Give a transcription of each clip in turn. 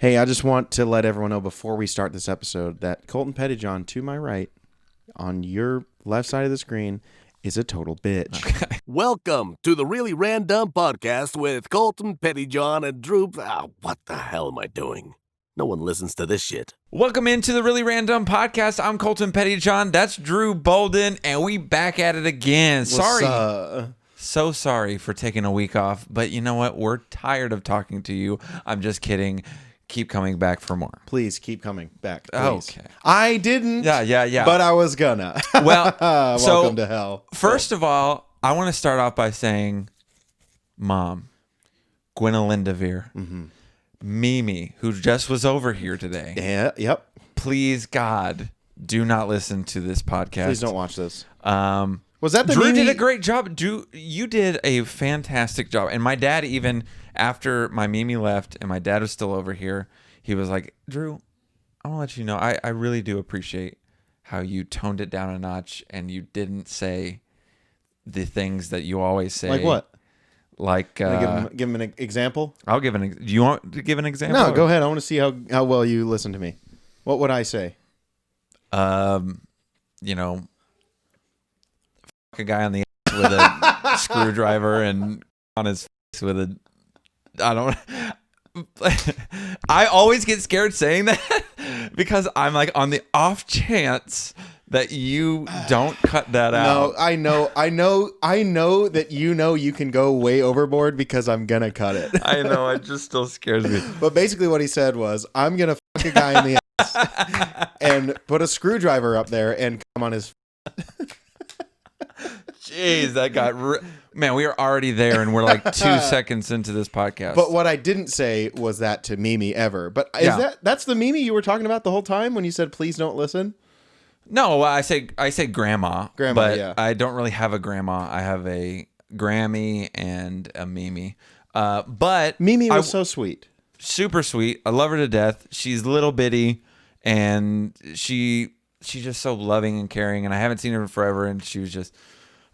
Hey, I just want to let everyone know before we start this episode that Colton Pettyjohn, to my right, on your left side of the screen, is a total bitch. Okay. Welcome to the Really Randumb podcast with Colton, Pettyjohn, and Droop. What the hell am I doing? No one listens to this shit. Welcome into the Really Randumb podcast. I'm Colton Pettyjohn. That's Drew Bolden, and we back at it again. Sorry. So sorry for taking a week off, but you know what? We're tired of talking to you. I'm just kidding. Keep coming back for more. Please keep coming back. Please. Okay. I didn't. Yeah. But I was gonna. Well, welcome to hell. First of all, I want to start off by saying, Mom, Gwendolyn DeVere, Mimi, who just was over here today. Yeah. Yep. Please, God, do not listen to this podcast. Please don't watch this. Was that the Drew Mimi? did a great job. Drew, you did a fantastic job. And my dad, even after my Mimi left and my dad was still over here, he was like, Drew, I want to let you know, I really do appreciate how you toned it down a notch and you didn't say the things that you always say. Like what? Like, give him an example. I'll give do you want to give an example? No, go ahead. I want to see how well you listen to me. What would I say? You know, a guy on the ass with a screwdriver and on his face with a, I always get scared saying that because I'm like, on the off chance that you don't cut that out. No, I know that you can go way overboard because I'm gonna cut it. I know, it just still scares me. But basically what he said was, I'm gonna fuck a guy in the ass and put a screwdriver up there and come on his Jeez, that got man, we are already there and we're like 2 seconds into this podcast. But what I didn't say was that to Mimi ever. But that's the Mimi you were talking about the whole time when you said please don't listen? No, I say grandma. Grandma, but yeah. I don't really have a grandma. I have a Grammy and a Mimi. But Mimi was so sweet. Super sweet. I love her to death. She's little bitty and she's just so loving and caring, and I haven't seen her in forever, and she was just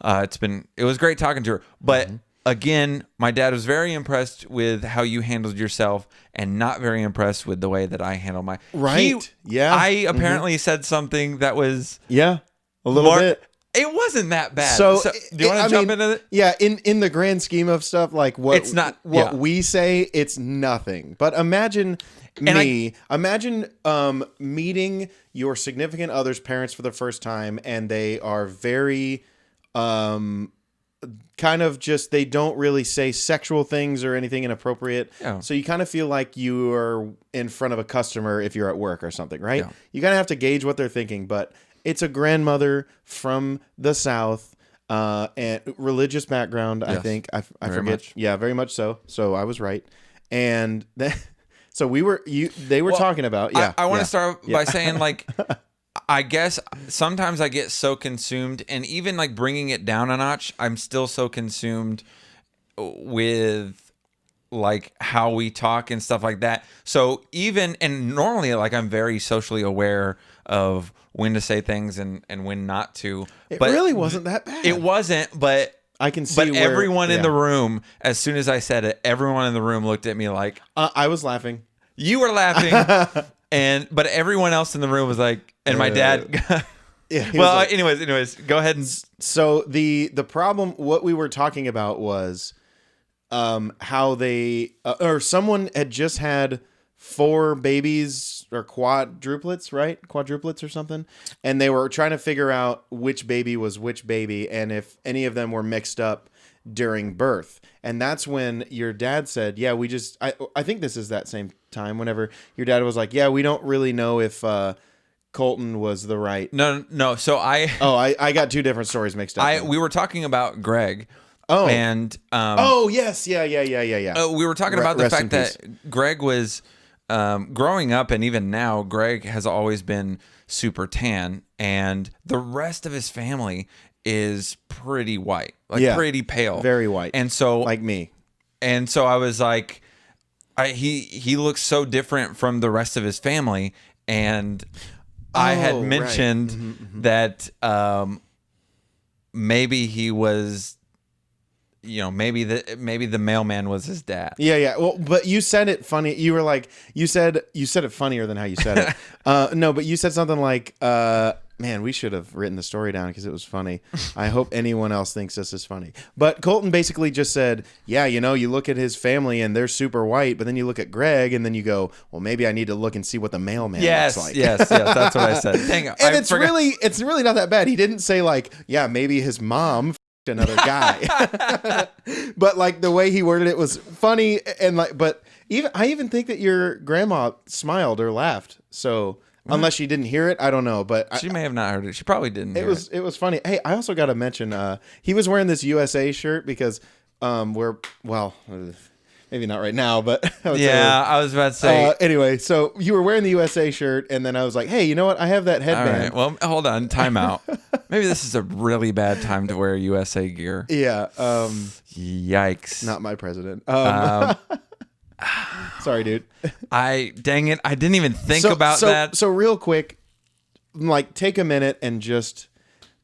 it was great talking to her. But again, my dad was very impressed with how you handled yourself and not very impressed with the way that I handled my I apparently said something that was a little bit. It wasn't that bad. So do you want to jump into it? Yeah, in the grand scheme of stuff, like what we say, it's nothing. But imagine meeting your significant other's parents for the first time, and they are very kind of just, they don't really say sexual things or anything inappropriate. Yeah. So you kind of feel like you are in front of a customer if you're at work or something, right? Yeah. You kind of have to gauge what they're thinking, but it's a grandmother from the South and religious background, yes. I think. I forget. Much. Yeah, very much so. So I was right. And then, so they were talking about, I want to start by saying, like, I guess sometimes I get so consumed, and even like bringing it down a notch, I'm still so consumed with like how we talk and stuff like that. So and normally, like, I'm very socially aware of when to say things and when not to. But it really wasn't that bad. It wasn't, but I can see. But everyone in the room, as soon as I said it, everyone in the room looked at me like I was laughing. You were laughing, but everyone else in the room was like, and my dad. Well, like, anyways, go ahead and. So the problem, what we were talking about was, how they or someone had just had 4 babies or quadruplets, right? Quadruplets or something. And they were trying to figure out which baby was which baby and if any of them were mixed up during birth. And that's when your dad said, yeah, I think this is that same time whenever your dad was like, yeah, we don't really know if Colton was the right. No. So I got 2 different stories mixed up. We were talking about Greg. Oh. And yes. Yeah. We were talking about the fact that Greg was growing up, and even now, Greg has always been super tan, and the rest of his family is pretty white, pretty pale, very white, and so like me. And so I was like, he looks so different from the rest of his family, and I had mentioned that maybe he was maybe the mailman was his dad. Yeah. Well, but you said it funny. You were like, you said it funnier than how you said it. No, but you said something like, man, we should have written the story down because it was funny. I hope anyone else thinks this is funny. But Colton basically just said, yeah, you look at his family and they're super white, but then you look at Greg and then you go, well, maybe I need to look and see what the mailman looks like. Yes, that's what I said. Dang it. And it's really not that bad. He didn't say like, yeah, maybe his mom f***ed another guy. But like the way he worded it was funny, and like, but I even think that your grandma smiled or laughed. So unless she didn't hear it, I don't know. But she may have not heard it. She probably didn't. It was funny. Hey, I also got to mention he was wearing this USA shirt because maybe not right now, but I was about to say. Anyway, so you were wearing the USA shirt, and then I was like, hey, you know what? I have that headband. All right. Well, hold on. Time out. Maybe this is a really bad time to wear USA gear. Yeah. Yikes. Not my president. Sorry, dude. Dang it. I didn't even think about that. So real quick, like take a minute and just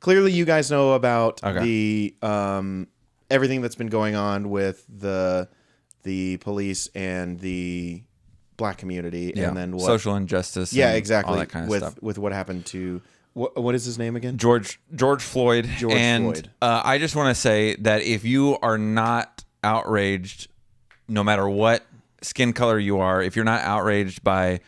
clearly you guys know about the everything that's been going on with the police and the black community and then what social injustice. Yeah, and exactly. all that kind of stuff. With what happened to what is his name again? George Floyd. Floyd. I just want to say that if you are not outraged, no matter what skin color you are, if you're not outraged by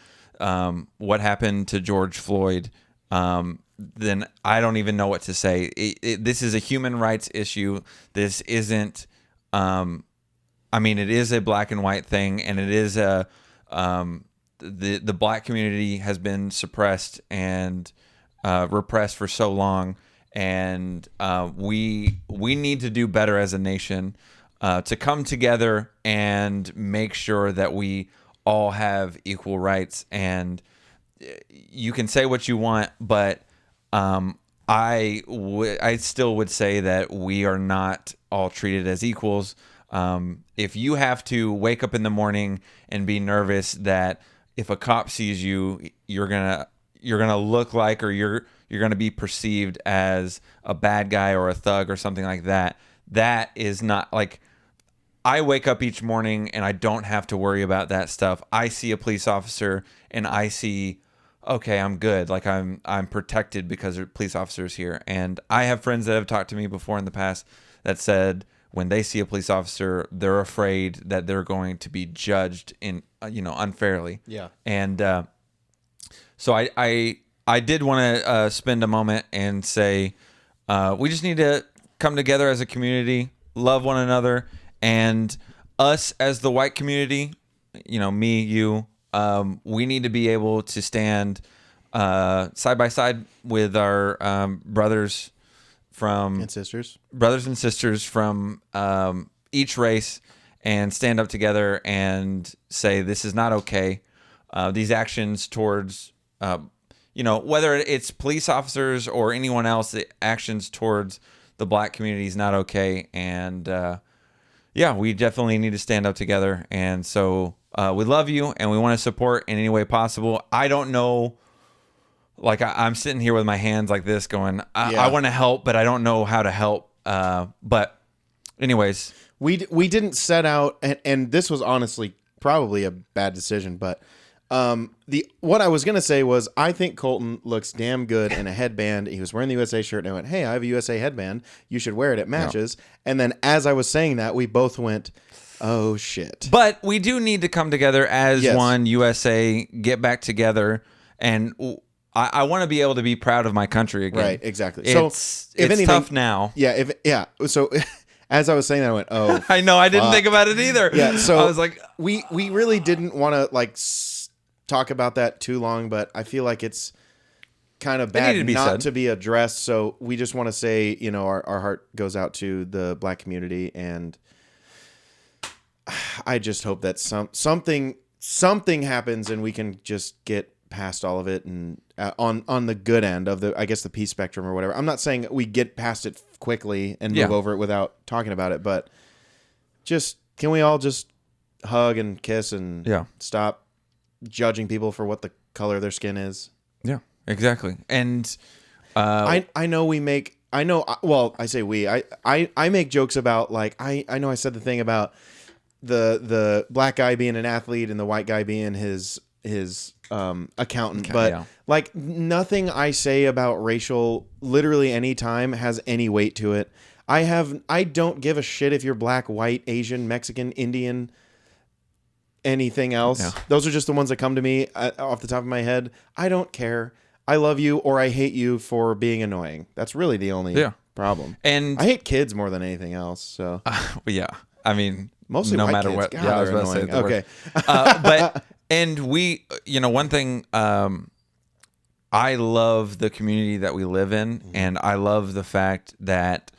what happened to George Floyd, then I don't even know what to say. This is a human rights issue. This isn't. It is a black and white thing, and it is the black community has been suppressed and repressed for so long, and we need to do better as a nation to come together and make sure that we all have equal rights. And you can say what you want, but I still would say that we are not all treated as equals. If you have to wake up in the morning and be nervous that if a cop sees you, you're gonna look like, or you're gonna be perceived as a bad guy or a thug or something like that, that is not like. I wake up each morning and I don't have to worry about that stuff. I see a police officer and I see, okay, I'm good. Like I'm protected because there are police officers here. And I have friends that have talked to me before in the past that said when they see a police officer, they're afraid that they're going to be judged unfairly. Yeah. And so I did want to spend a moment and say we just need to come together as a community, love one another. And us as the white community, me, you, we need to be able to stand side by side with our brothers and sisters from each race, and stand up together and say this is not okay. These actions towards, whether it's police officers or anyone else, the actions towards the black community is not okay. And we definitely need to stand up together. And so we love you and we want to support in any way possible. I don't know, like I'm sitting here with my hands like this going, I want to help, but I don't know how to help. But anyways. We didn't set out, and this was honestly probably a bad decision, but what I was going to say was I think Colton looks damn good in a headband. He was wearing the USA shirt, and I went, hey, I have a USA headband. You should wear it. It matches. Yeah. And then as I was saying that, we both went, oh, shit. But we do need to come together as one USA, get back together, and I want to be able to be proud of my country again. Right, exactly. It's tough now. Yeah, so... As I was saying that, I went, oh, I know. I didn't think about it either. Yeah, so I was like, we really didn't want to talk about that too long, but I feel like it's kind of bad to be addressed. So we just want to say, our heart goes out to the black community, and I just hope that something happens and we can just get past all of it and on the good end of the peace spectrum or whatever. I'm not saying we get past it quickly and move over it without talking about it, but can we all just hug and kiss and stop judging people for what the color of their skin is? Yeah, exactly. And I know we make I know. Well, I say we. I make jokes about like I know I said the thing about the black guy being an athlete and the white guy being his accountant, but yeah. like nothing I say about racial literally any time has any weight to it. I don't give a shit if you're black, white, Asian, Mexican, Indian, anything else. Yeah. Those are just the ones that come to me off the top of my head. I don't care. I love you or I hate you for being annoying. That's really the only problem. And I hate kids more than anything else. So yeah, I mean, mostly no white matter kids. what. God, Yeah, I was they're about to say annoying. the Okay. word. But and we, one thing, I love the community that we live in, and I love the fact that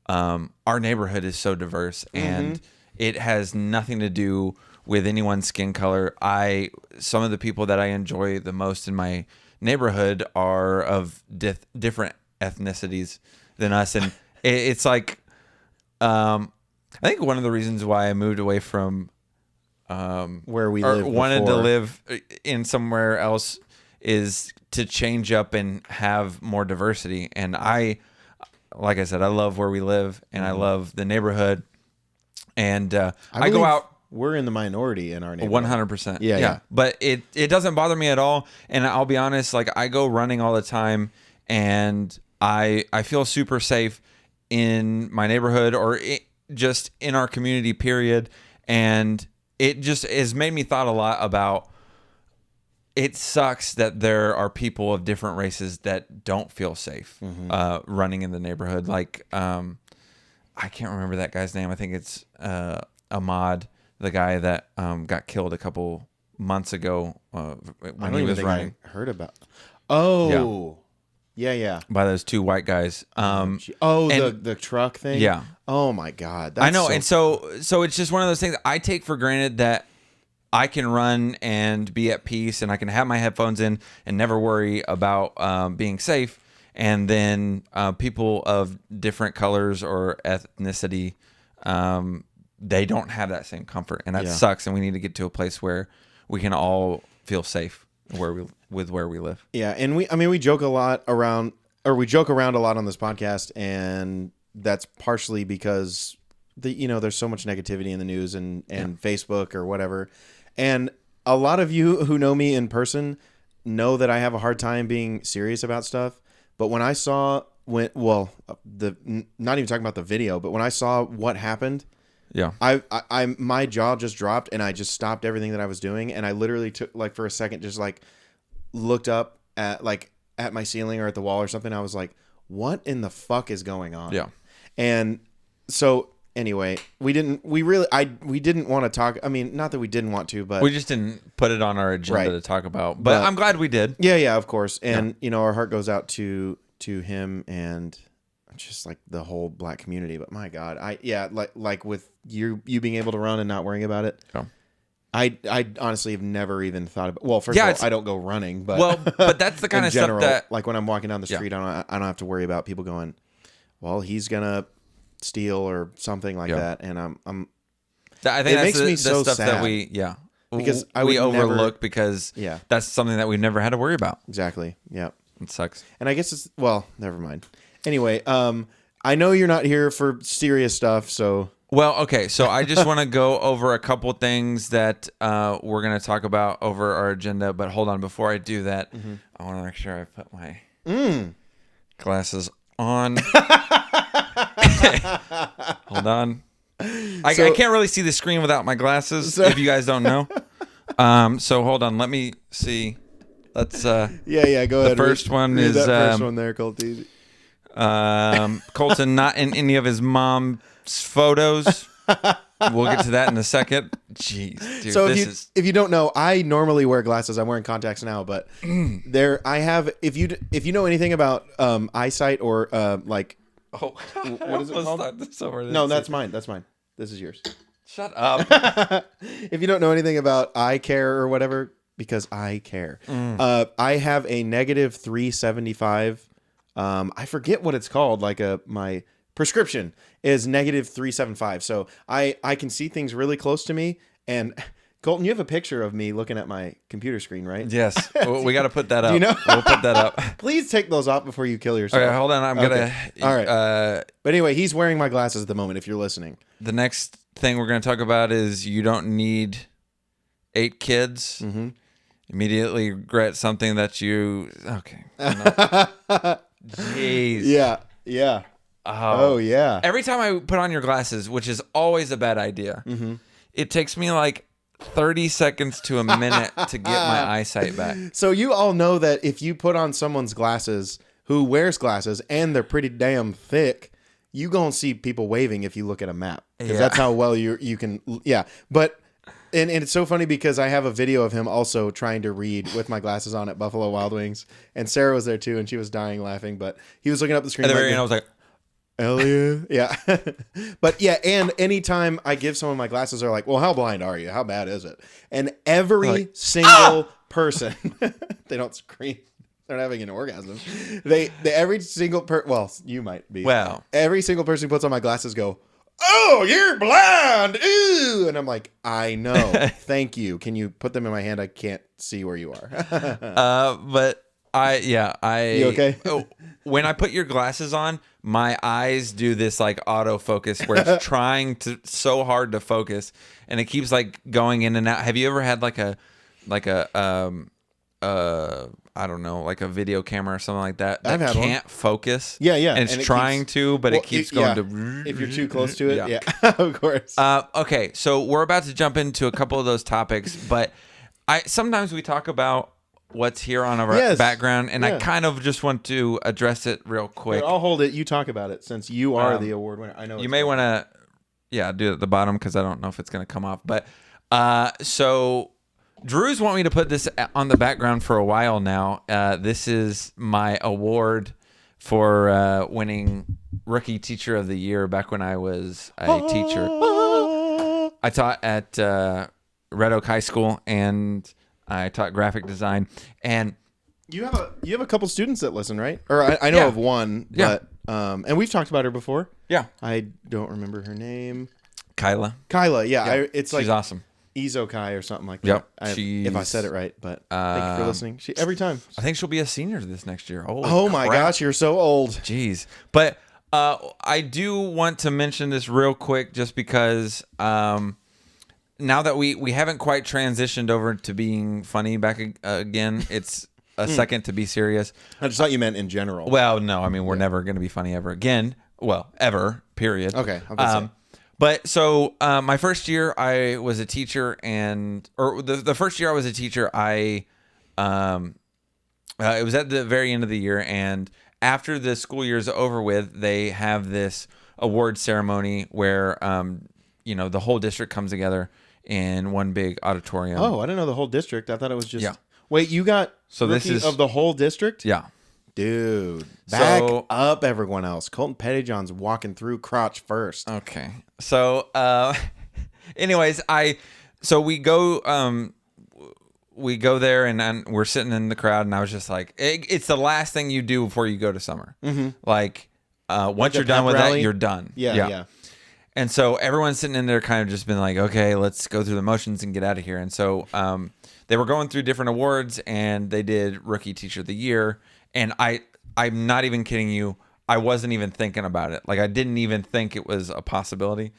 our neighborhood is so diverse, and it has nothing to do with anyone's skin color. Some of the people that I enjoy the most in my neighborhood are of different ethnicities than us, and it's like I think one of the reasons why I moved away from Where we or lived wanted to before. live in somewhere else is to change up and have more diversity. And like I said, I love where we live, and I love the neighborhood, and I go believe out. We're in the minority in our neighborhood. 100%. Yeah. But it doesn't bother me at all. And I'll be honest, like I go running all the time, and I feel super safe in my neighborhood or just in our community, period. And it just has made me thought a lot about, it sucks that there are people of different races that don't feel safe running in the neighborhood. Like, I can't remember that guy's name. I think it's Ahmad, the guy that got killed a couple months ago when he was running. I heard about. Oh, yeah. By those two white guys. The truck thing. Yeah. Oh my God. That's I know, and so it's just one of those things I take for granted that I can run and be at peace, and I can have my headphones in and never worry about being safe. And then people of different colors or ethnicity, they don't have that same comfort, and that sucks. And we need to get to a place where we can all feel safe where we live. Yeah, and we joke a lot around, or we joke around a lot on this podcast, and that's partially because there's so much negativity in the news and Facebook or whatever. And a lot of you who know me in person know that I have a hard time being serious about stuff. But when I saw not even talking about the video, but when I saw what happened, I my jaw just dropped, and I just stopped everything that I was doing, and I literally took like for a second, just like looked up at my ceiling or at the wall or something. I was like, what in the fuck is going on? Yeah. And so anyway, we didn't want to talk. I mean, not that we didn't want to, but we just didn't put it on our agenda to talk about. But I'm glad we did. Yeah, of course. And our heart goes out to him and just like the whole black community. But my God, like with you being able to run and not worrying about it. Yeah. I honestly have never even thought about. Well, first of all, I don't go running, but but that's the kind of general, stuff that, like when I'm walking down the street, I don't have to worry about people going, well, he's gonna steal or something like that, and I think it makes me the so stuff sad that because we overlook never, because that's something that we've never had to worry about. Exactly. Yeah. It sucks. And I guess never mind. Anyway, I know you're not here for serious stuff, so. Well, okay, so I just want to go over a couple things that we're going to talk about over our agenda, but hold on, before I do that, I want to make sure I put my glasses on. Hold on. I can't really see the screen without my glasses, if you guys don't know. So hold on, let me see. Let's go ahead. The first one read is that first one there, Colton. Colton not in any of his mom's photos. We'll get to that in a second. Jeez, dude, so if you don't know, I normally wear glasses. I'm wearing contacts now, but I have. If you know anything about eyesight or like, what is it called? No, that's mine. That's mine. This is yours. Shut up. If you don't know anything about eye care or whatever, because I care, I have a negative 375. I forget what it's called. Like my prescription is negative 375. So I can see things really close to me, and Colton, you have a picture of me looking at my computer screen, right? Yes. We got to put that up. Do you know? We'll put that up. Please take those off before you kill yourself. Okay, hold on. I'm Okay. gonna. All right. But anyway, he's wearing my glasses at the moment. If you're listening, The next thing we're gonna talk about is you don't need 8 kids. Mm-hmm. Immediately regret something that you. Okay. Jeez. Yeah. Oh yeah. Every time I put on your glasses, which is always a bad idea, it takes me like 30 seconds to a minute to get my eyesight back. So you all know that if you put on someone's glasses who wears glasses and they're pretty damn thick, you gonna see people waving if you look at a map, because that's how well you can. Yeah, but. And it's so funny because I have a video of him also trying to read with my glasses on at Buffalo Wild Wings, and Sarah was there too, and she was dying laughing. But he was looking up the screen. At the very end, I was like, "Hell yeah!" But yeah, and anytime I give someone my glasses, they're like, "Well, how blind are you? How bad is it?" And every single person, they don't scream. They're not having an orgasm. They every single well, you might be. Well, every single person who puts on my glasses go, "Oh, you're blind." Ooh. And I'm like, "I know. Thank you. Can you put them in my hand? I can't see where you are." but You okay? When I put your glasses on, my eyes do this like autofocus where it's trying to so hard to focus, and it keeps like going in and out. Have you ever had like a I don't know, like a video camera or something like that I've had can't focus? Yeah. And it's trying to, but it keeps going to. If you're too close to it, Yeah. of course. Okay, so we're about to jump into a couple of those topics, but sometimes we talk about what's here on our background, and I kind of just want to address it real quick. I'll hold it. You talk about it since you are the award winner. I know you may want to, do it at the bottom because I don't know if it's going to come off. But so Drew's want me to put this on the background for a while now. This is my award for winning Rookie Teacher of the Year back when I was a teacher. I taught at Red Oak High School, and I taught graphic design. And you have a couple students that listen, right? Or I know of one, but and we've talked about her before. Yeah, I don't remember her name. Kyla. Yeah. It's like she's awesome. Izokai or something like that. Yep. If I said it right, but thank you for listening. Every time. I think she'll be a senior this next year. Oh my gosh, you're so old. Jeez. But I do want to mention this real quick just because now that we haven't quite transitioned over to being funny back again, it's a second to be serious. I just thought you meant in general. Well, no, I mean, we're never going to be funny ever again. Well, ever, period. Okay. But so my first year I was a teacher, or the first year I was a teacher, it was at the very end of the year, and after the school year is over with, they have this award ceremony where the whole district comes together in one big auditorium. Oh, I didn't know the whole district. I thought it was just. Yeah. Wait, you got rookie of the whole district? Yeah. Dude, back up everyone else. Colton Pettyjohn's walking through crotch first. Okay. So, anyways, we go there and we're sitting in the crowd, and I was just like, it's the last thing you do before you go to summer. Mm-hmm. Like, once you're done with that, you're done. Yeah. And so everyone's sitting in there kind of just been like, okay, let's go through the motions and get out of here. And so they were going through different awards, and they did Rookie Teacher of the Year. And I'm not even kidding you. I wasn't even thinking about it. Like, I didn't even think it was a possibility.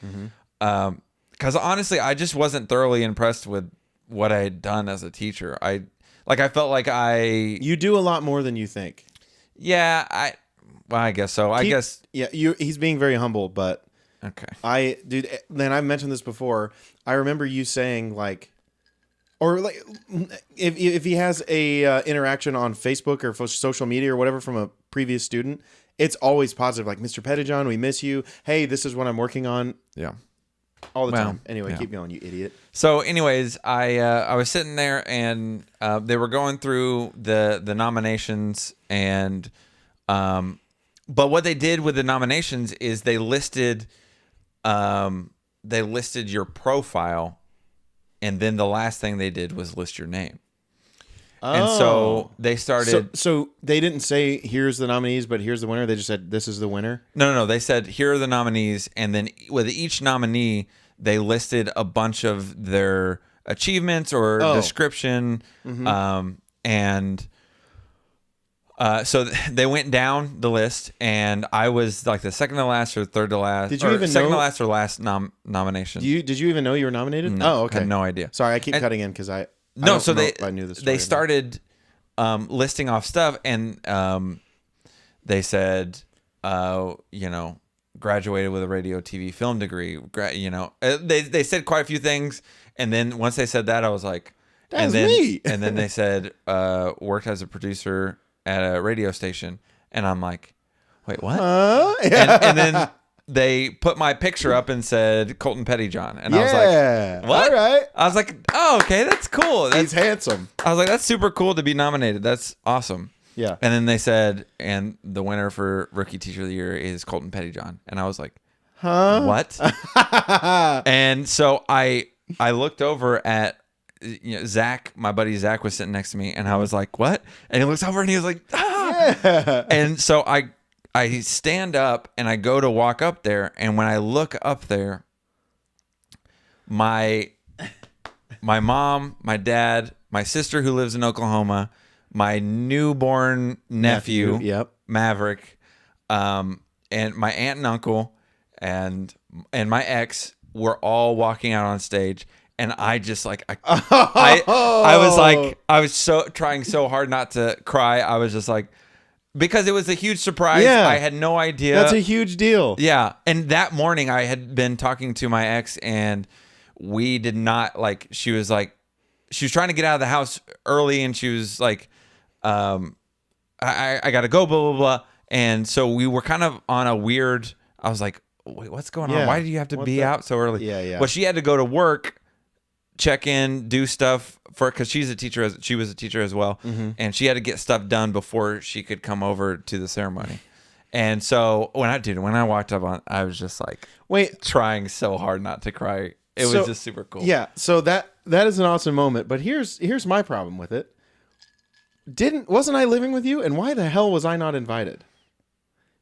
Because honestly, I just wasn't thoroughly impressed with what I had done as a teacher. I felt like You do a lot more than you think. Yeah, I guess so. Yeah, he's being very humble, but okay. Then I've mentioned this before. I remember you saying like, or like, if he has a interaction on Facebook or social media or whatever from a previous student, it's always positive. Like, Mr. Pettyjohn, we miss you. Hey, this is what I'm working on. Yeah. All the time. Anyway, keep going, you idiot. So, anyways, I was sitting there, and they were going through the nominations, and but what they did with the nominations is they listed your profile, and then the last thing they did was list your name. Oh. And so they started. So they didn't say here's the nominees, but here's the winner. They just said this is the winner. No. They said here are the nominees, and then with each nominee, they listed a bunch of their achievements or description. And so they went down the list, and I was like the second to last or third to last. Did you even second know? to last or last nomination? Did you even know you were nominated? No, Oh, okay. I had no idea. Sorry, I keep cutting in because I No, don't so know they if I knew the story. they started listing off stuff, and they said, graduated with a radio, TV, film degree. They said quite a few things, and then once they said that, I was like, That's me. And then they said worked as a producer at a radio station, and I'm like, wait, what? And then they put my picture up and said Colton Pettyjohn, and I was like, what? All right. I was like, oh, okay, that's cool. He's handsome. I was like, that's super cool to be nominated. That's awesome. Yeah. And then they said, and the winner for Rookie Teacher of the Year is Colton Pettyjohn, and I was like, what? And so I looked over at Zach, my buddy Zach was sitting next to me, and I was like, what? And he looks over and he was like, ah. Yeah. And so I stand up and I go to walk up there, and when I look up there, my mom, my dad, my sister who lives in Oklahoma, my newborn nephew, Maverick, and my aunt and uncle, and my ex were all walking out on stage. And I just like I was like, I was so trying so hard not to cry. I was just like, because it was a huge surprise. Yeah. I had no idea. That's a huge deal. Yeah. And that morning I had been talking to my ex, and we did not like, she was trying to get out of the house early, and she was like, I gotta go, blah, blah, blah. And so we were kind of on a weird, I was like, wait, what's going on? Why do you have to be out so early? Yeah. Well, she had to go to work, check in, do stuff because she was a teacher as well, and she had to get stuff done before she could come over to the ceremony. And so when I walked up on, I was just like, trying so hard not to cry. It was just super cool. Yeah, so that is an awesome moment. But here's my problem with it. Wasn't I living with you? And why the hell was I not invited?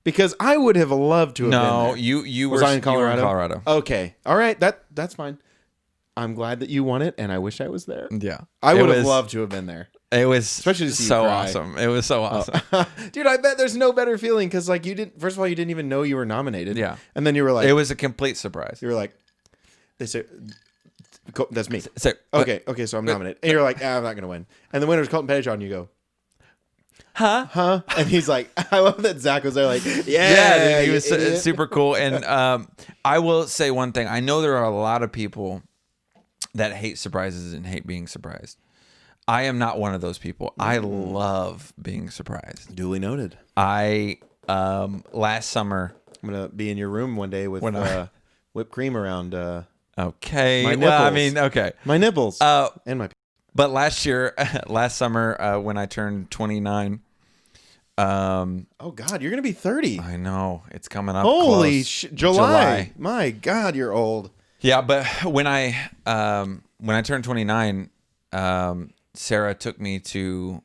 Because I would have loved to have been there. No, you was were I in Colorado? You were in Colorado. Okay, all right, that's fine. I'm glad that you won it, and I wish I was there. Yeah, I would have loved to have been there. It was especially to see so you cry. awesome. It was so awesome, dude. I bet there's no better feeling because like you didn't. First of all, you didn't even know you were nominated. Yeah, and then you were like, it was a complete surprise. You were like, they say, that's me. So, okay, so I'm nominated, and you're like, I'm not gonna win. And the winner's Colton Pettyjohn. You go, huh? And he's like, I love that Zach was there, like, yeah, dude, he was super cool. And I will say one thing: I know there are a lot of people that hate surprises and hate being surprised. I am not one of those people. I love being surprised. Duly noted. I last summer, I'm gonna be in your room one day with whipped cream around. Okay. My nipples. Well, I mean, okay. My nipples. And my. But last summer, when I turned 29. Oh God, you're gonna be 30. I know, it's coming up. Holy close. July! My God, you're old. Yeah, but when I turned 29, Sarah took me to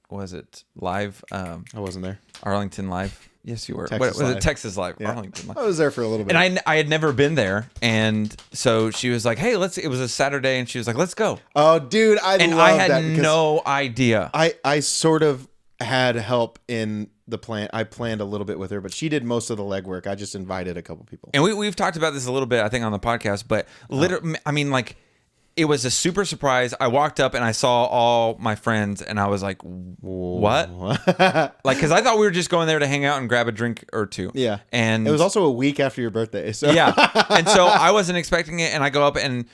was it Live? I wasn't there. Arlington Live. Yes, you were. Texas What was Live. it? Texas Live. Yeah. Arlington Live. I was there for a little bit. And I had never been there, and so she was like, "Hey, it was a Saturday," and she was like, "Let's go." Oh, dude, I had no idea. I sort of had help in the plan. I planned a little bit with her, but she did most of the legwork. I just invited a couple people. And we've talked about this a little bit, I think, on the podcast. But literally, I mean, like, it was a super surprise. I walked up and I saw all my friends, and I was like, "What?" Like, because I thought we were just going there to hang out and grab a drink or two. Yeah, and it was also a week after your birthday. So yeah, and so I wasn't expecting it. And I go up, and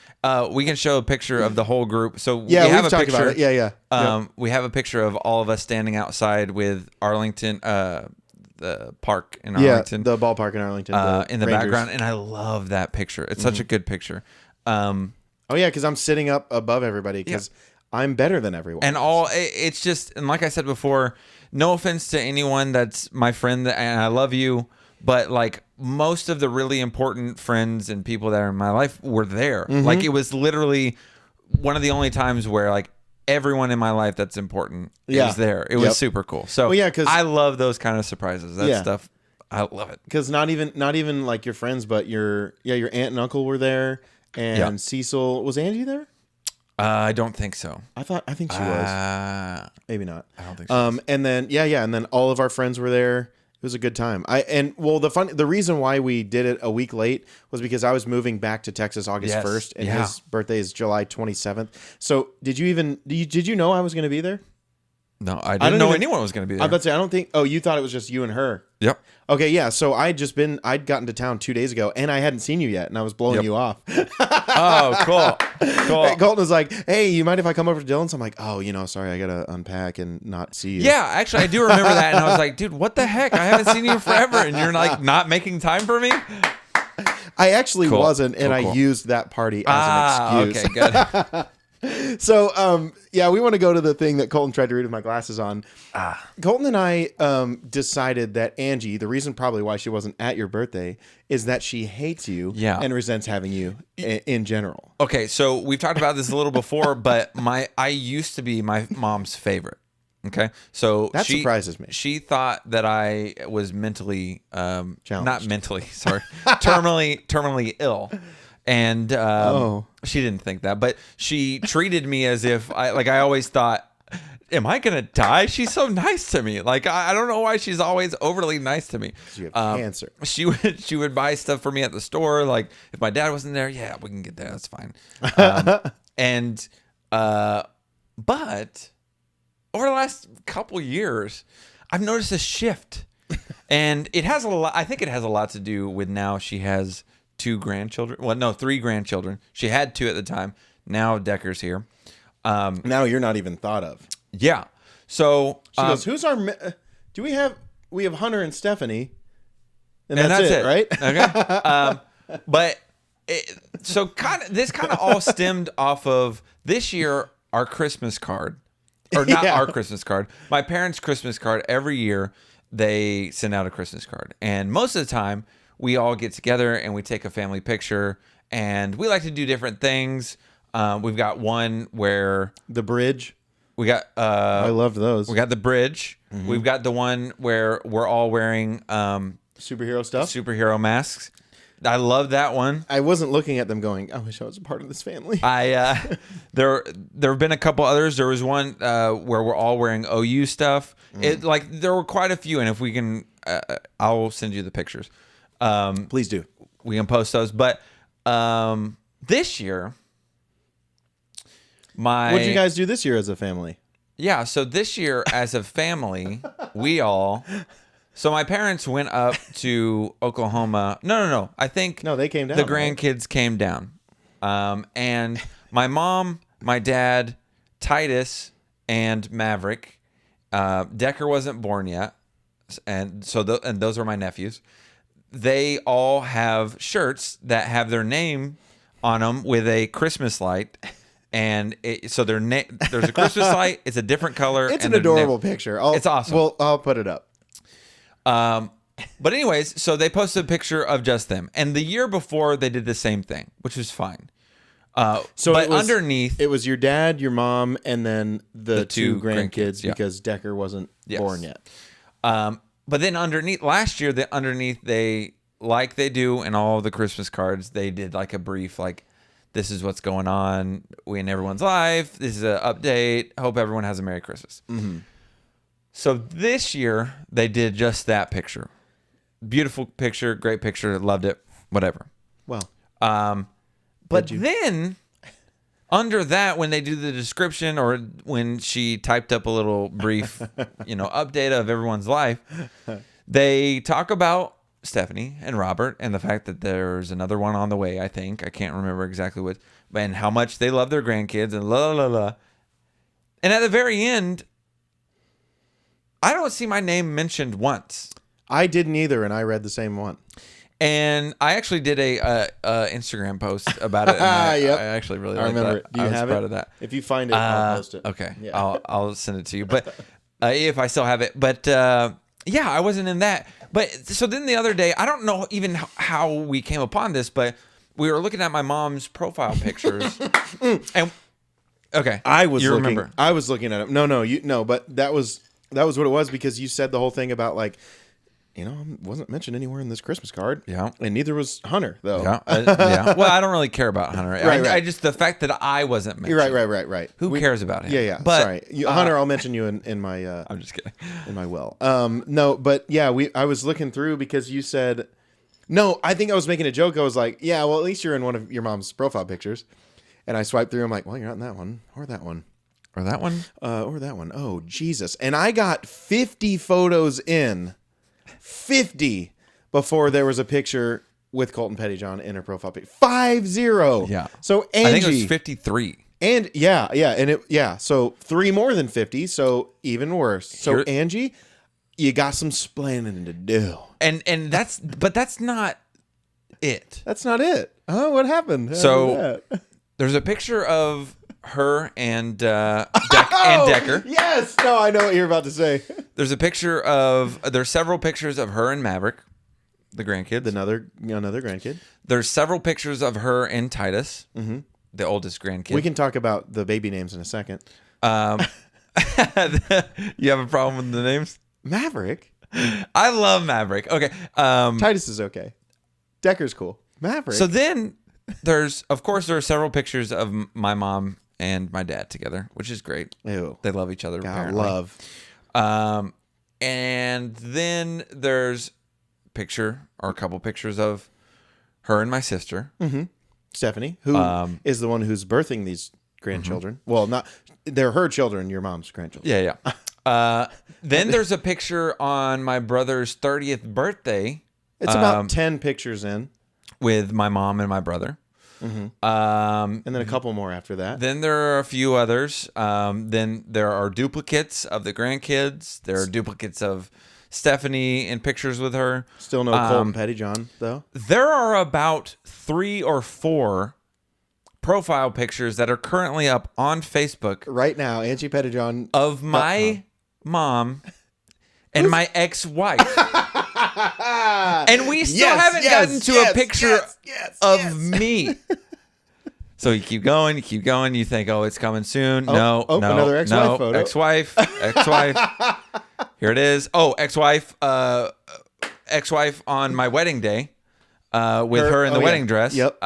we can show a picture of the whole group. So yeah, we have we've a talked picture. about it. Yeah. We have a picture of all of us standing outside with Arlington, the park in Arlington, the ballpark in Arlington, in the Rangers. background, and I love that picture. It's such a good picture. Oh yeah, because I'm sitting up above everybody because I'm better than everyone. And it's just, and like I said before, no offense to anyone that's my friend, and I love you, but like most of the really important friends and people that are in my life were there. Like, it was literally one of the only times where like everyone in my life that's important is there. It was super cool. So because I love those kind of surprises. That stuff, I love it. Because not even like your friends, but your aunt and uncle were there. and Cecil. Was Angie there? I don't think so. I think she was. Maybe not. I don't think so. And then and then all of our friends were there. It was a good time. The reason why we did it a week late was because I was moving back to Texas August 1st, and his birthday is July 27th. So did you know I was going to be there? No, I didn't know anyone was going to be there. I was about to say, I don't think. Oh, you thought it was just you and her. Yep. Okay, yeah. So I'd gotten to town 2 days ago, and I hadn't seen you yet, and I was blowing you off. Oh, cool. Colton was like, "Hey, you mind if I come over to Dylan's?" I'm like, "Oh, sorry, I gotta unpack and not see you." Yeah, actually, I do remember that, and I was like, "Dude, what the heck? I haven't seen you forever, and you're like not making time for me." I actually wasn't, and I used that party as an excuse. Okay, good. So, we want to go to the thing that Colton tried to read with my glasses on. Colton and I decided that Angie, the reason probably why she wasn't at your birthday, is that she hates you and resents having you in general. Okay, so we've talked about this a little before, but I used to be my mom's favorite. Okay, so that surprises me. She thought that I was mentally, not mentally, sorry, terminally ill. And she didn't think that, but she treated me as if I always thought, am I going to die? She's so nice to me. Like, I don't know why she's always overly nice to me. You have cancer. She would buy stuff for me at the store. Like, if my dad wasn't there, yeah, we can get that. That's fine. But over the last couple years, I've noticed a shift. And it has I think it has a lot to do with now she has 2 grandchildren. Well, no, 3 grandchildren. She had 2 at the time. Now Decker's here. Now you're not even thought of. Yeah. So she goes, "Who's our? We have Hunter and Stephanie, and that's it, right?" Okay. But this kind of all stemmed off of this year our Christmas card, or not our Christmas card. My parents' Christmas card. Every year they send out a Christmas card, and most of the time we all get together and we take a family picture, and we like to do different things. We've got one where the bridge. We got. I loved those. We got the bridge. Mm-hmm. We've got the one where we're all wearing superhero stuff, superhero masks. I love that one. I wasn't looking at them going, "I wish I was a part of this family." There have been a couple others. There was one where we're all wearing OU stuff. There were quite a few, and if we can, I'll send you the pictures. Please do. We can post those. But this year, what did you guys do this year as a family? Yeah, so this year as a family, so my parents went up to Oklahoma. No. I think they came down. The grandkids came down. And my mom, my dad, Titus, and Maverick. Decker wasn't born yet. And so those are my nephews. They all have shirts that have their name on them with a Christmas light, and there's a Christmas light. It's a different color. It's an adorable picture. It's awesome. Well, I'll put it up. But anyways, so they posted a picture of just them, and the year before they did the same thing, which was fine. Underneath, it was your dad, your mom, and then the 2 grandkids because Decker wasn't born yet. But then last year, they like they do in all the Christmas cards, they did like a brief, like, this is what's going on in everyone's life. This is an update. Hope everyone has a Merry Christmas. Mm-hmm. So this year, they did just that picture. Beautiful picture, great picture, loved it, whatever. Well. But then, under that, when they do the description or when she typed up a little brief, update of everyone's life, they talk about Stephanie and Robert and the fact that there's another one on the way, I think. I can't remember exactly what, and how much they love their grandkids and la la la. And at the very end, I don't see my name mentioned once. I didn't either, and I read the same one. And I actually did a Instagram post about it. And yep. I actually really liked remember that. it. Do you have proud it? of that. If you find it, I'll post it. Okay. Yeah. I'll send it to you. But if I still have it. But I wasn't in that. But so then the other day, I don't know even how we came upon this, but we were looking at my mom's profile pictures. And okay. I was looking at them. No, but that was what it was, because you said the whole thing about, like, wasn't mentioned anywhere in this Christmas card. Yeah. And neither was Hunter, though. Yeah. Yeah. Well, I don't really care about Hunter. Right. I just, the fact that I wasn't mentioned. Right. Who cares about him? Yeah. But, sorry. Hunter, I'll mention you in my... I'm just kidding. In my will. No, but yeah, I was looking through because you said... No, I think I was making a joke. I was like, yeah, well, at least you're in one of your mom's profile pictures. And I swiped through. I'm like, well, you're not in that one. Or that one. Or that one? Or that one. Oh, Jesus. And I got 50 photos in. 50 before there was a picture with Colton Pettyjohn in her profile picture. 50. Yeah. So Angie, I think it was 53. And so 3 more than 50. So even worse. So Angie, you got some splaining to do. And that's not it. That's not it. Oh, what happened? So there's a picture of her and Decker. Yes. No, I know what you're about to say. There's several pictures of her and Maverick, the grandkids. Another grandkid. There's several pictures of her and Titus, the oldest grandkid. We can talk about the baby names in a second. You have a problem with the names? Maverick? I love Maverick. Okay. Titus is okay. Decker's cool. Maverick. So then there are several pictures of my mom and my dad together, which is great. Ew. They love each other. God, apparently. love. And then there's a couple pictures of her and my sister. Mm-hmm. Stephanie, who is the one who's birthing these grandchildren. Well, they're her children, your mom's grandchildren. Yeah. Then there's a picture on my brother's 30th birthday. It's about 10 pictures in. With my mom and my brother. Mm-hmm. And then a couple more after that. Then there are a few others. Then there are duplicates of the grandkids. There are duplicates of Stephanie in pictures with her. Still no Colton Pettyjohn, though. There are about 3 or 4 profile pictures that are currently up on Facebook right now. Angie Pettyjohn of my mom and my ex-wife. And we still haven't gotten to a picture of me. So you keep going. You think, oh, it's coming soon. No, another ex-wife photo. Ex-wife. Here it is. Oh, ex-wife on my wedding day with her in the wedding dress. Yep.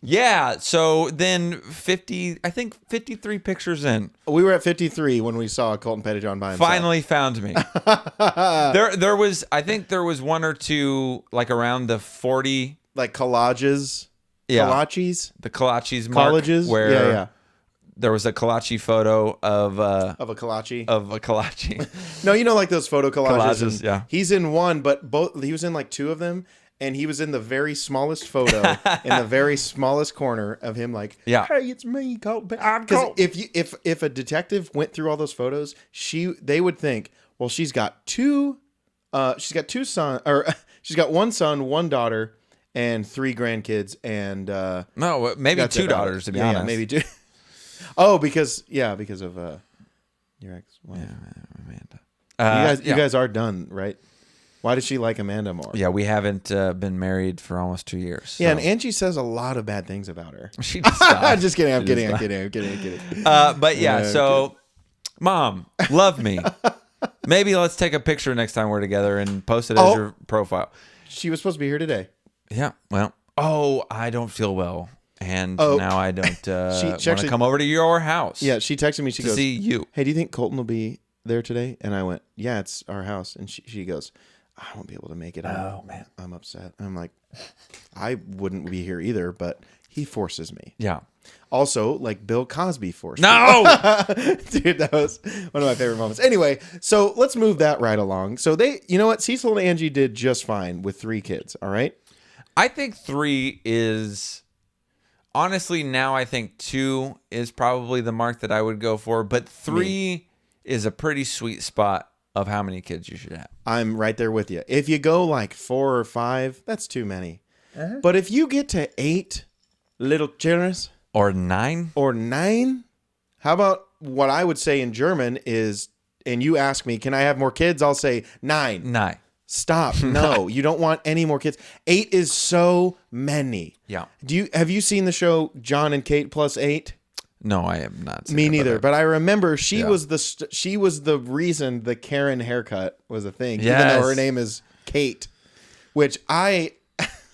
Yeah, so then 53 pictures in. We were at 53 when we saw Colton Pettyjohn by himself. Finally found me. there was one or two like around the 40 like collages. Yeah. Kolaches? The kolaches mark. Colleges? Where there was a kolache photo of a kolache. Of a kolache. No, like those photo collages. Yeah. He's in one, but he was in like 2 of them. And he was in the very smallest photo, in the very smallest corner of him, like, hey, it's me, Colton. Because if a detective went through all those photos, they would think, well, she's got 2 sons, or she's got 1 son, 1 daughter, and 3 grandkids, and no, maybe 2 daughters to be honest. Yeah, maybe 2. Oh, because of your ex-wife. Yeah, Amanda. You guys are done, right? Why does she like Amanda more? Yeah, we haven't been married for almost 2 years. So. Yeah, and Angie says a lot of bad things about her. She just stopped. Just kidding. I'm kidding. But yeah, so Mom, love me. Maybe let's take a picture next time we're together and post it as your profile. She was supposed to be here today. Yeah. Well, I don't feel well. And now I don't want to come over to your house. Yeah, she texted me. She goes, see you. Hey, do you think Colton will be there today? And I went, yeah, it's our house. And she goes, I won't be able to make it. Man. I'm upset. I'm like, I wouldn't be here either, but he forces me. Yeah. Also, like Bill Cosby forced me. Dude, that was one of my favorite moments. Anyway, so let's move that right along. So you know what? Cecil and Angie did just fine with 3 kids. All right. I think 3 is... Honestly, now I think 2 is probably the mark that I would go for, but 3 is a pretty sweet spot of how many kids you should have. I'm right there with you. If you go like 4 or 5, that's too many. But if you get to 8 little children, or 9, how about what I would say in German is, and you ask me, can I have more kids? I'll say 9. 9. Stop. No, you don't want any more kids. 8 is so many. Yeah. Have you seen the show John and Kate plus 8? No, I am not. seen Me it, neither. But I remember she Yeah. was she was the reason the Karen haircut was a thing, even Yes. though her name is Kate, which I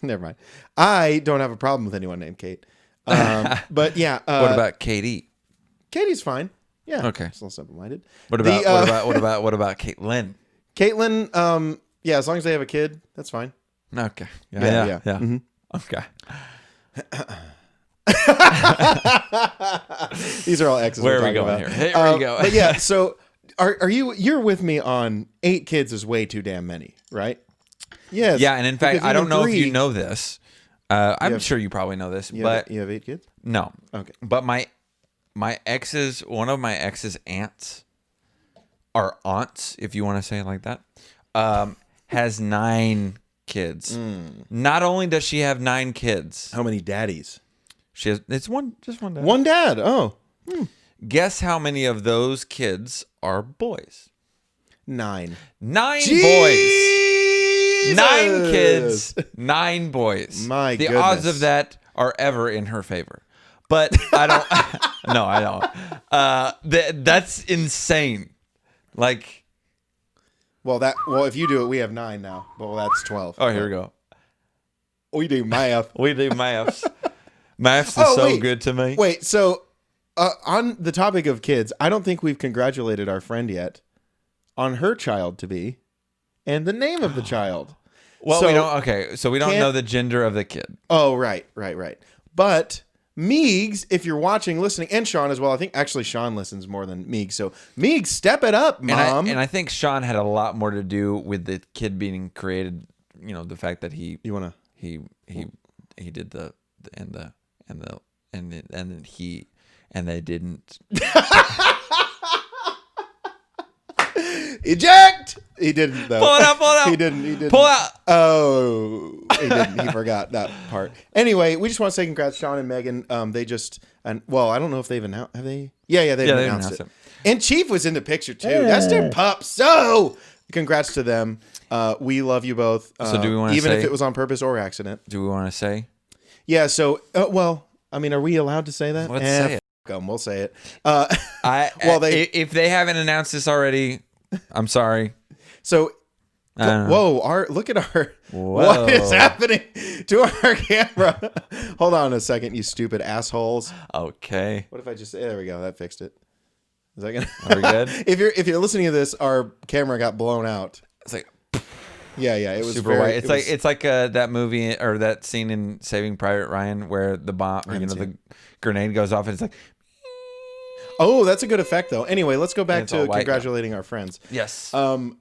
never mind. I don't have a problem with anyone named Kate. But yeah, what about Katie? Katie's fine. Yeah. Okay. Still simple-minded. What about what about Caitlin? Caitlin? Yeah, as long as they have a kid, that's fine. Okay. Yeah. Yeah. Okay. These are all exes. Where we're are we talking going about. here? Here we go. But yeah, so are you're with me on 8 kids is way too damn many, right? Yes. Yeah, and in fact, because I don't even know if 3 you know this. I'm sure you probably know this, but you have 8 kids. no. Okay. But one of my ex's aunts, or aunts, if you want to say it like that, has 9 kids. Not only does she have 9 kids, How many daddies? she has just one dad. One dad. Oh, Guess how many of those kids are boys? 9. 9 boys. Jesus! 9 kids, 9 boys. My the goodness. odds of that are ever in her favor. But I don't. No, I don't. That's insane. Like, Well, if you do it, we have 9 now. Well, that's 12. oh, here we go. We do math. We do maths. Maths is Oh, so wait. good to me. Wait, so on the topic of kids, I don't think we've congratulated our friend yet on her child to be and the name of the child. Well, so, we don't. Okay, so we don't can't- know the gender of the kid. Oh, right. But Meegs, if you're watching, listening, and Sean as well. I think actually Sean listens more than Meegs. So Meegs, step it up, Mom. And I think Sean had a lot more to do with the kid being created. You know, the fact that he you did the and they didn't. eject. He didn't though. Pull it out. He didn't. Pull out. Oh, he didn't. He forgot that part. Anyway, we just want to say congrats, Sean and Megan. They just I don't know if they've announced. Have they? Yeah, they've announced it. And Chief was in the picture too. That's their pup. So congrats to them. We love you both. So do we want to even say, if it was on purpose or accident? Do we want to say? Yeah. So well, I mean, are we allowed to say that? Let's say it. We'll say it. If they haven't announced this already, I'm sorry. So, look at our, what is happening to our camera? Hold on a second, you stupid assholes. Okay. What if I just, there we go, that fixed it. Is that gonna? Are we good? if you're listening to this, our camera got blown out. It's like Yeah, it was super white. It's like that movie or that scene in Saving Private Ryan where the bomb, the grenade goes off and it's like. Oh, that's a good effect though. Anyway, let's go back to white, congratulating our friends. Yes. What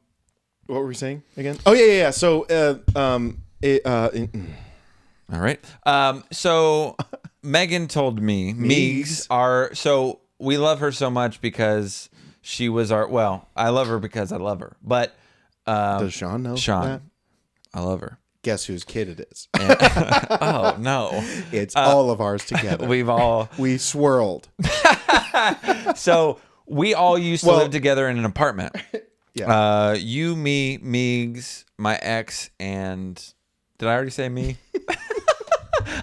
were we saying again? Oh yeah. So all right. So Megan told me Meegs are so we love her so much because she was I love her because I love her. But does Sean know that? I love her. Guess whose kid it is? Oh no. It's all of ours together. We swirled. So we all used to live together in an apartment. Yeah. You, me, Meegs, my ex, and did I already say me?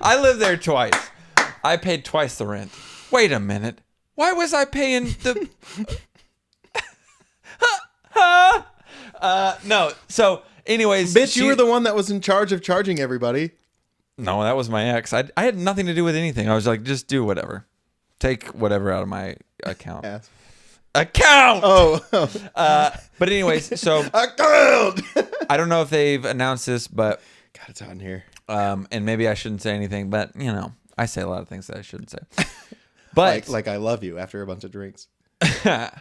I lived there twice. I paid twice the rent. Wait a minute. Why was I paying the? No. So, anyways, Bitch, you were the one that was in charge of charging everybody. No, that was my ex. I had nothing to do with anything. I was like, just do whatever. Take whatever out of my account. Ass. Account! Oh. But anyways, so Account! I don't know if they've announced this, but God, it's hot in here. and maybe I shouldn't say anything, but you know, I say a lot of things that I shouldn't say. But like I love you after a bunch of drinks. There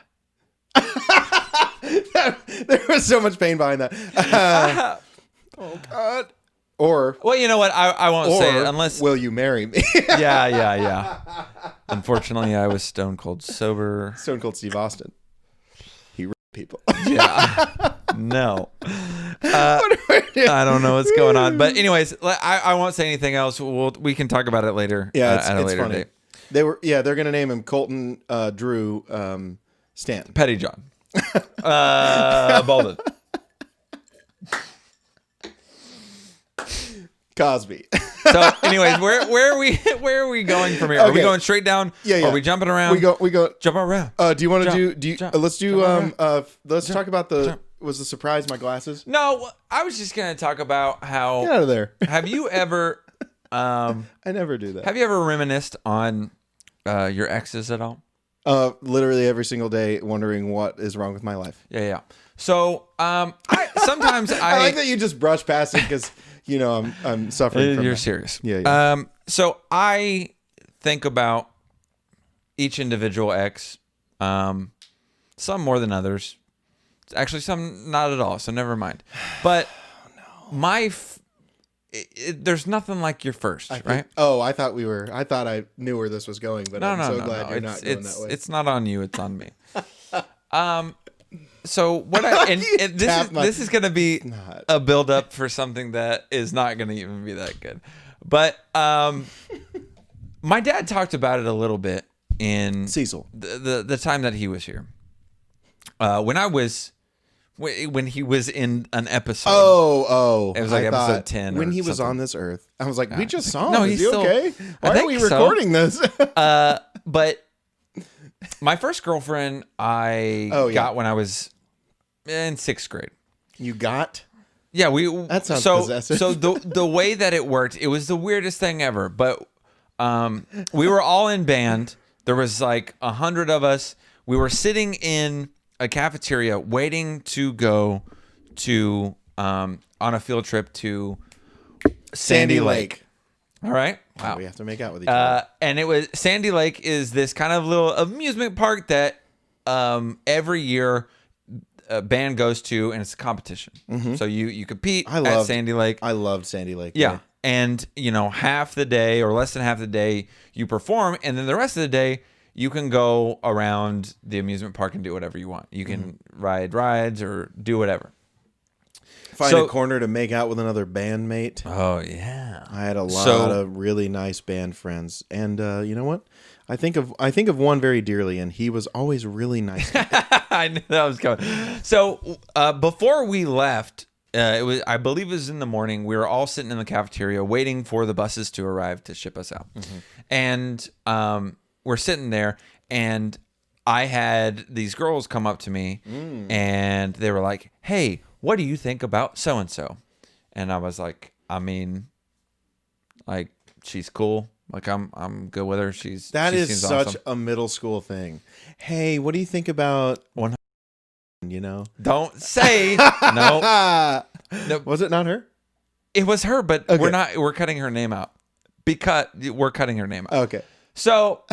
was so much pain behind that. Oh God. Or well, you know what? I won't say it unless. Will you marry me? Yeah. Unfortunately, I was stone cold sober. Stone Cold Steve Austin. He raped people. Yeah. No. I don't know what's going on. But anyways, I won't say anything else. We can talk about it later. Yeah, at a later funny. date. They're gonna name him Colton Drew Stanton. Petty John. Bolden. Cosby. So, anyways, where are we going from here? Are we going straight down? Yeah. Are we jumping around? We go. Jump around. Do you want to Jump, do? jump, Let's do. Let's talk about the. jump. Was the surprise my glasses? No, I was just gonna talk about how. Get out of there. Have you ever? I never do that. Have you ever reminisced on your exes at all? Literally every single day, wondering what is wrong with my life. Yeah. So, I sometimes I like that you just brush past it because I'm suffering from You're that. serious. Yeah. So I think about each individual ex, some more than others. Actually, some not at all. So never mind. But there's nothing like your first, right? I thought I knew where this was going, but I'm so glad you're not going that way. It's not on you. It's on me. So what this is going to be a build up for something that is not going to even be that good. But my dad talked about it a little bit in Cecil, the time that he was here. When he was in an episode. It was like episode 10 when or he was something. on this earth. I was like, we just saw him. No, Is he's he still- okay? Why I are we think so. recording this? But my first girlfriend I got when I was in 6th grade. You got? Yeah, That sounds so possessive. so the way that it worked, it was the weirdest thing ever. But we were all in band. There was like 100 of us. We were sitting in a cafeteria waiting to go to on a field trip to Sandy Lake. All right. Wow. We have to make out with each other. And it was Sandy Lake is this kind of little amusement park that every year a band goes to, and it's a competition. So you compete at Sandy Lake. I loved Sandy Lake. Yeah. And, half the day or less than half the day you perform. And then the rest of the day, you can go around the amusement park and do whatever you want. You can ride rides or do whatever. Find a corner to make out with another bandmate. Oh, yeah. I had a lot of really nice band friends. And you know what? I think of one very dearly, and he was always really nice to me. I knew that was coming. So before we left, I believe it was in the morning. We were all sitting in the cafeteria waiting for the buses to arrive to ship us out. And we're sitting there, and I had these girls come up to me, and they were like, "Hey, what do you think about so and so?" And I was like, "I mean, like, she's cool. Like, I'm good with her. She Is seems such awesome." a middle school thing. Hey, what do you think about One. Don't say no. Was it not her? It was her, but Okay. we're cutting her name out because we're cutting her name out. Okay. So,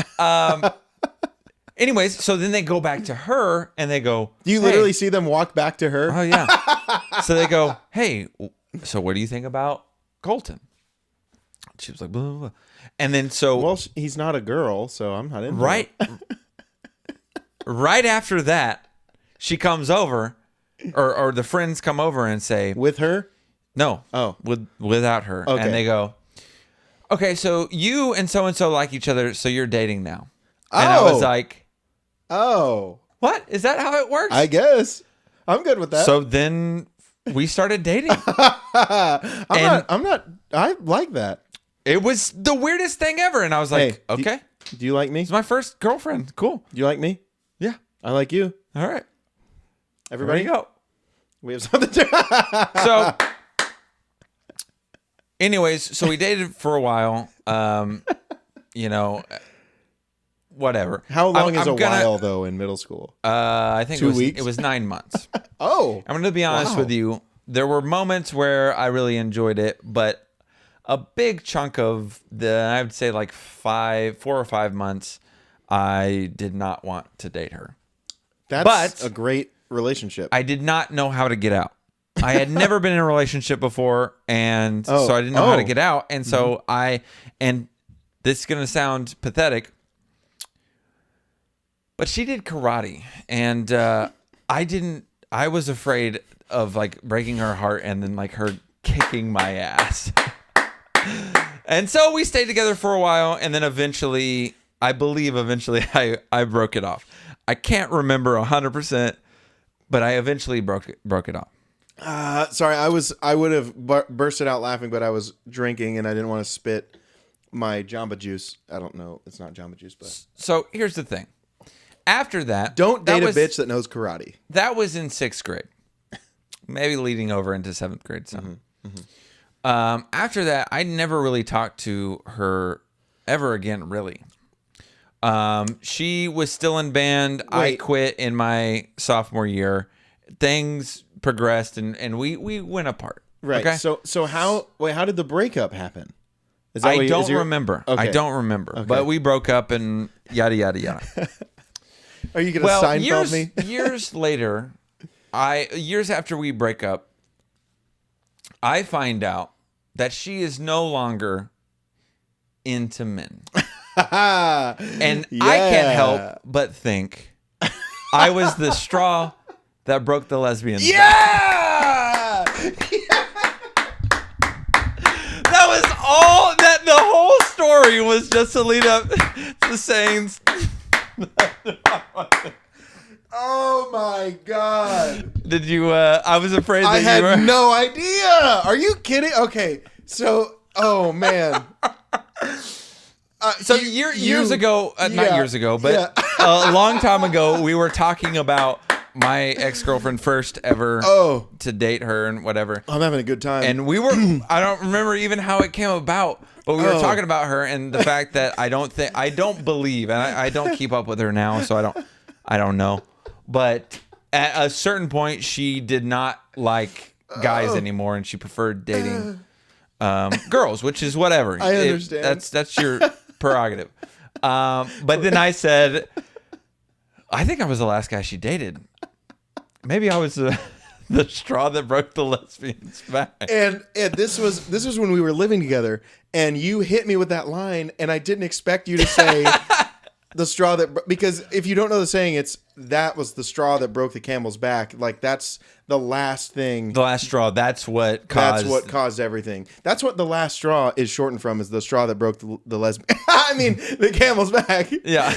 anyways, so then they go back to her and they go, Do you literally see them walk back to her? "Oh yeah." So they go, "Hey, so what do you think about Colton?" She was like, "Blah, blah, blah." And then Well, he's not a girl, so I'm not in. right after that, she comes over, or the friends come over and say, With her? "No, without her," Okay. and they go, "Okay, so you and so like each other, so you're dating now." And I was like, Oh. "What? Is that how it works?" I guess. I'm good with that. So then we started dating. I'm not I like that. It was the weirdest thing ever, and I was like, Hey, "Okay, Do you like me? it's my first girlfriend. Cool. Do you like me? Yeah. I like you. All right. Everybody There you go." We have something to So, anyways, so we dated for a while. Whatever. How long I'm is a gonna- while though in middle school? I think 2 weeks? it was 9 months. Oh. I'm going to be honest Wow. with you. There were moments where I really enjoyed it, but a big chunk of I would say like 4 or 5 months, I did not want to date her. That's a great relationship. I did not know how to get out. I had never been in a relationship before, and so I didn't know how to get out. And so and this is going to sound pathetic, but she did karate, and I was afraid of like breaking her heart and then like her kicking my ass. And so we stayed together for a while, and then eventually I broke it off. I can't remember 100%, but I eventually broke it off. Sorry, I would have bursted out laughing, but I was drinking and I didn't want to spit my Jamba Juice. I don't know. It's not Jamba Juice, but So here's the thing. After that, don't date a bitch that knows karate. That was in 6th grade, maybe leading over into 7th grade. So, after that, I never really talked to her ever again. Really, she was still in band. I quit in my sophomore year. Things progressed, and we went apart. Right. Okay? So how did the breakup happen? Is I don't remember. Okay. I don't remember. Okay. But we broke up and yada yada yada. Are you gonna Seinfeld me? Years later, years after we break up, I find out that she is no longer into men. And I can't help but think I was the straw that broke the lesbian. Yeah! That was all that the whole story was, just to lead up to saying. Oh my God. Did you I was afraid that I you were had no idea. Are you kidding? Okay. So, oh man. So years ago, not years ago, but a long time ago, we were talking about my ex-girlfriend first ever to date her and whatever. I'm having a good time. And we were, I don't remember even how it came about, but we were talking about her and the fact that I don't believe, and I don't keep up with her now, so I don't know. But at a certain point, she did not like guys anymore, and she preferred dating girls, which is whatever. I understand. That's your prerogative. But then I said, I think I was the last guy she dated. Maybe I was the straw that broke the lesbian's back. And this was when we were living together, and you hit me with that line, and I didn't expect you to say the straw that, because if you don't know the saying, that was the straw that broke the camel's back. Like, that's the last thing. The last straw. That's what caused everything. That's what the last straw is shortened from, is the straw that broke the lesbian. I mean, the camel's back. Yeah.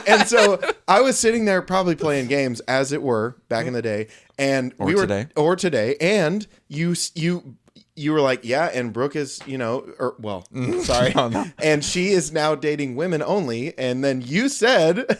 and so I was sitting there probably playing games, as it were, back in the day. And today. And you were like, yeah, and Brooke is, sorry. No. And she is now dating women only. And then you said,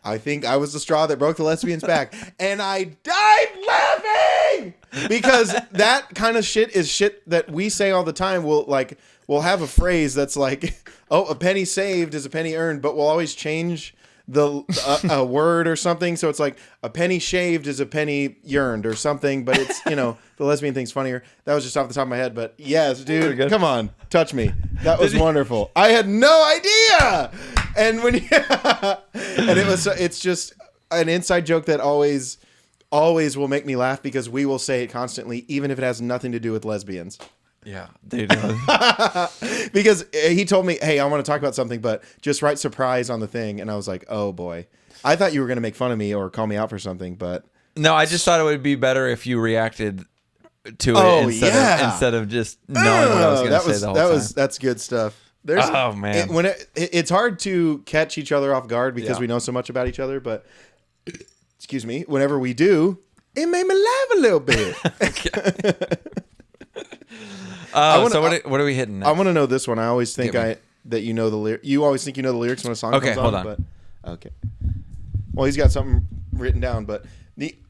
I think I was the straw that broke the lesbian's back. And I died laughing because that kind of shit is shit that we say all the time. We'll have a phrase that's like, oh, a penny saved is a penny earned, but we'll always change a word or something. So it's like a penny shaved is a penny yearned or something, but it's, the lesbian thing's funnier. That was just off the top of my head, but yes, dude, come on, touch me. That was wonderful. I had no idea. And it's just an inside joke that always will make me laugh because we will say it constantly, even if it has nothing to do with lesbians. Yeah, they do. Because he told me, hey, I want to talk about something, but just write surprise on the thing. And I was like, oh boy, I thought you were going to make fun of me or call me out for something, but no, I just thought it would be better if you reacted to it instead of just knowing what I was going to say the whole time. That's good stuff. Man. It's hard to catch each other off guard because we know so much about each other, but excuse me, whenever we do, it made me laugh a little bit. What are we hitting next? I want to know this one. I always think that you know the lyrics. You always think you know the lyrics when a song comes on. Hold on. But, okay. Well, he's got something written down, but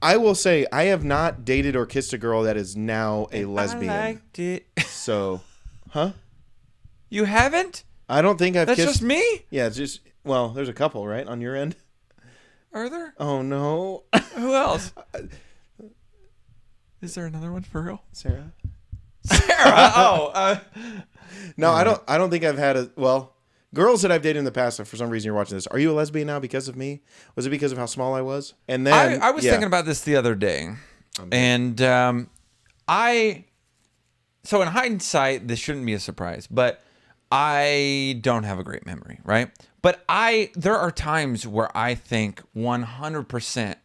I will say I have not dated or kissed a girl that is now a lesbian. I liked it. So, huh? You haven't? I don't think I've kissed. That's just me? Yeah, it's just, well, there's a couple, right, on your end? Are there? Oh, no. Who else? Is there another one for real? Sarah? Oh. No, I don't think I've had girls that I've dated in the past, if for some reason you're watching this, are you a lesbian now because of me? Was it because of how small I was? And then I was thinking about this the other day. And so in hindsight, this shouldn't be a surprise, but I don't have a great memory, right? But there are times where I think 100%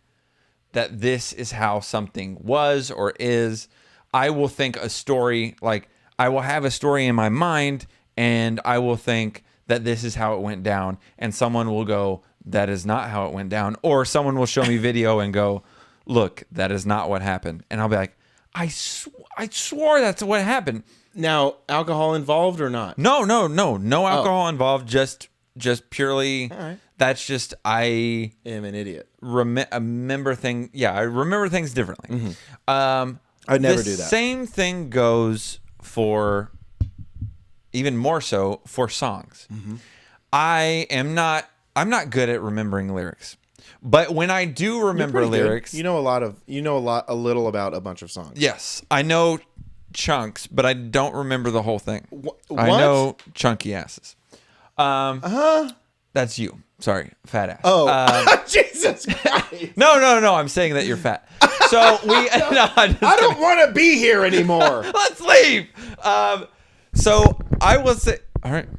that this is how something was or is. I will think a story, like I will have a story in my mind and I will think that this is how it went down. And someone will go, that is not how it went down. Or someone will show me video and go, look, that is not what happened. And I'll be like, I swore that's what happened. Now, alcohol involved or not? No alcohol involved. Just purely. All right. That's just I am an idiot. Remember things. Yeah, I remember things differently. Mm-hmm. I'd never do that. Same thing goes for, even more so for songs. Mm-hmm. I'm not good at remembering lyrics, but when I do remember lyrics, good. You know a little about a bunch of songs. Yes, I know chunks, but I don't remember the whole thing. What? I know chunky asses. That's you. Sorry, fat ass. Oh, Jesus Christ! No. I'm saying that you're fat. So I don't want to be here anymore. Let's leave. So I will say, all right.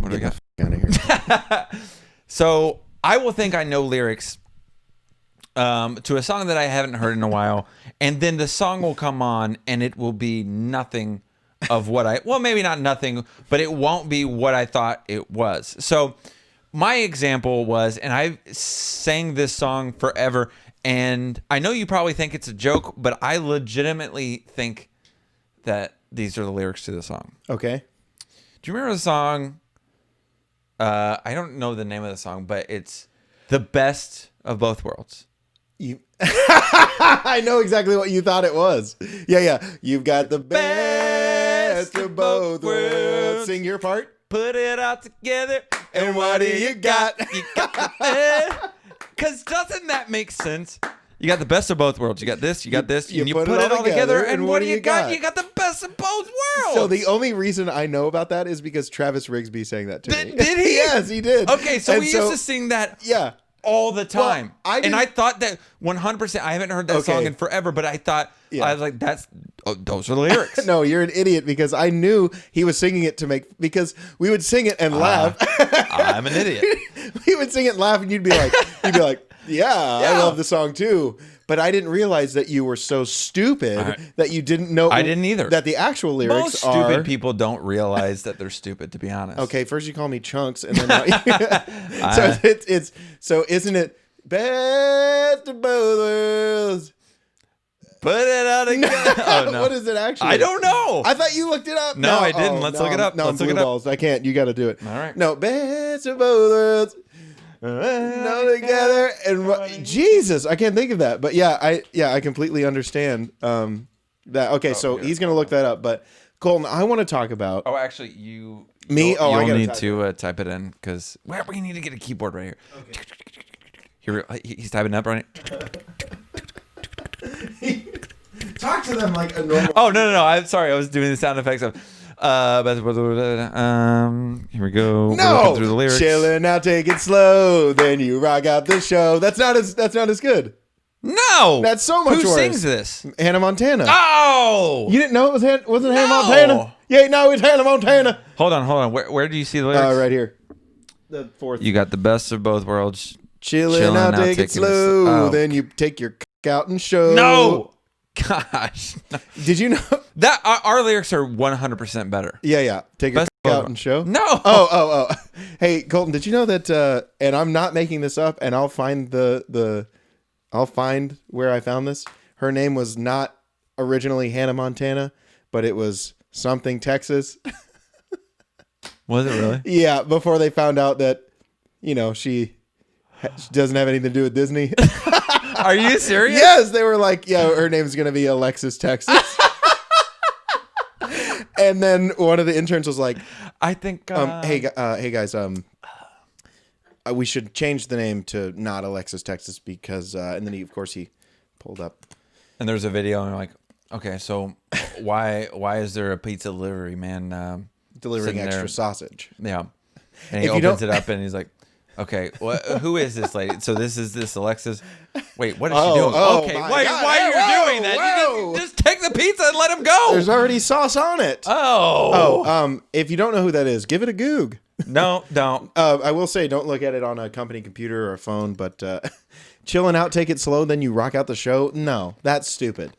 What do we got? Out of here. So I will think I know lyrics to a song that I haven't heard in a while, and then the song will come on, and it will be nothing of what maybe not nothing, but it won't be what I thought it was. So my example was, and I sang this song forever, and I know you probably think it's a joke, but I legitimately think that these are the lyrics to the song. Okay. Do you remember the song? I don't know the name of the song, but it's The Best of Both Worlds. I know exactly what you thought it was. Yeah. You've got the best of both worlds. Sing your part. Put it all together. And what do you got? Because doesn't that make sense? You got the best of both worlds. You got this, you got this, and you put it all together, and what do you got? You got the best of both worlds. So the only reason I know about that is because Travis Rigsby sang that to me. Did he? Yes, he did. Okay, so we used to sing that all the time. Well, I thought that 100%, I haven't heard that song in forever, but I thought, I was like, those are the lyrics. No, you're an idiot, because I knew he was singing it because we would sing it and laugh. I'm an idiot. We would sing it and laugh, and you'd be like, yeah, I love the song too. But I didn't realize that you were so stupid that you didn't know. I didn't either. That the actual lyrics Most stupid people don't realize that they're stupid, to be honest. Okay, first you call me chunks, and then so isn't it best of both worlds? Put it out again. No. What is it actually? I don't know. I thought you looked it up. No, I didn't. Let's look it up. No, Let's look it up. I can't. You got to do it. All right. No, best of both worlds. No, together and Jesus, I can't think of that. But I completely understand that. Okay, so he's gonna look that up. But Colton, I want to talk about. Oh, actually, you. Me? You'll I need to type it in, because we need to get a keyboard right here. Okay. He's typing up right now. Talk to them like a normal. Oh no! I'm sorry. I was doing the sound effects of. Here we go. No, we're looking through the lyrics. Chillin', now take it slow. Then you rock out the show. That's not as good. No, that's so much worse. Who sings this? Hannah Montana. Oh, you didn't know it wasn't Hannah Montana? Yeah, no, it's Hannah Montana. Hold on. Where do you see the lyrics? Right here. The fourth. You got the best of both worlds. Chillin', now take it slow. Then you take your out and show. No. Gosh, no. Did you know that our lyrics are 100% better? Yeah. Take a out and show. No. Oh. Hey, Colton, did you know that? And I'm not making this up. And I'll find I'll find where I found this. Her name was not originally Hannah Montana, but it was something Texas. Was it really? Yeah. Before they found out that, she doesn't have anything to do with Disney. Are you serious? Yes, they were like, her name's gonna be Alexis Texas. And then one of the interns was like, I think hey guys, we should change the name to not Alexis Texas, because and then he pulled up, and there's a video, and I'm like, okay, so why is there a pizza delivery man delivering extra sausage? Yeah. And he opens it up, and he's like, okay, who is this lady? So this is Alexis. Wait, what is she doing? Okay, why are you doing that? You just take the pizza and let him go. There's already sauce on it. If you don't know who that is, give it a goog. No, don't. I will say, don't look at it on a company computer or a phone, but chilling out, take it slow, then you rock out the show. No, that's stupid.